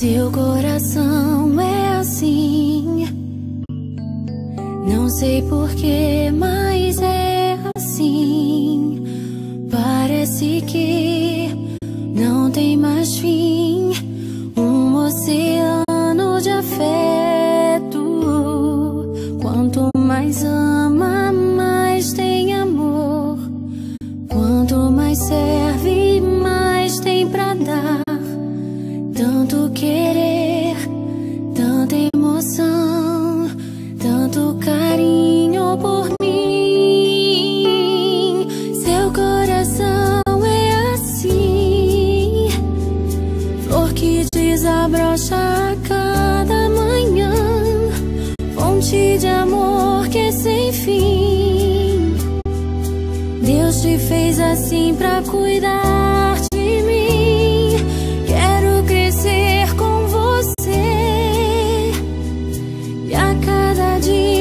Seu coração é assim, não sei porquê, mas é assim. Parece que não tem mais fim, um oceano de afeto. Quanto mais ama, mais tem amor. Quanto mais serve, mais tem pra dar. Tanto querer, tanta emoção, tanto carinho por mim. Seu coração é assim, flor que desabrocha a cada manhã, fonte de amor que é sem fim. Deus te fez assim pra cuidar de mim. Quero crescer com você e a cada dia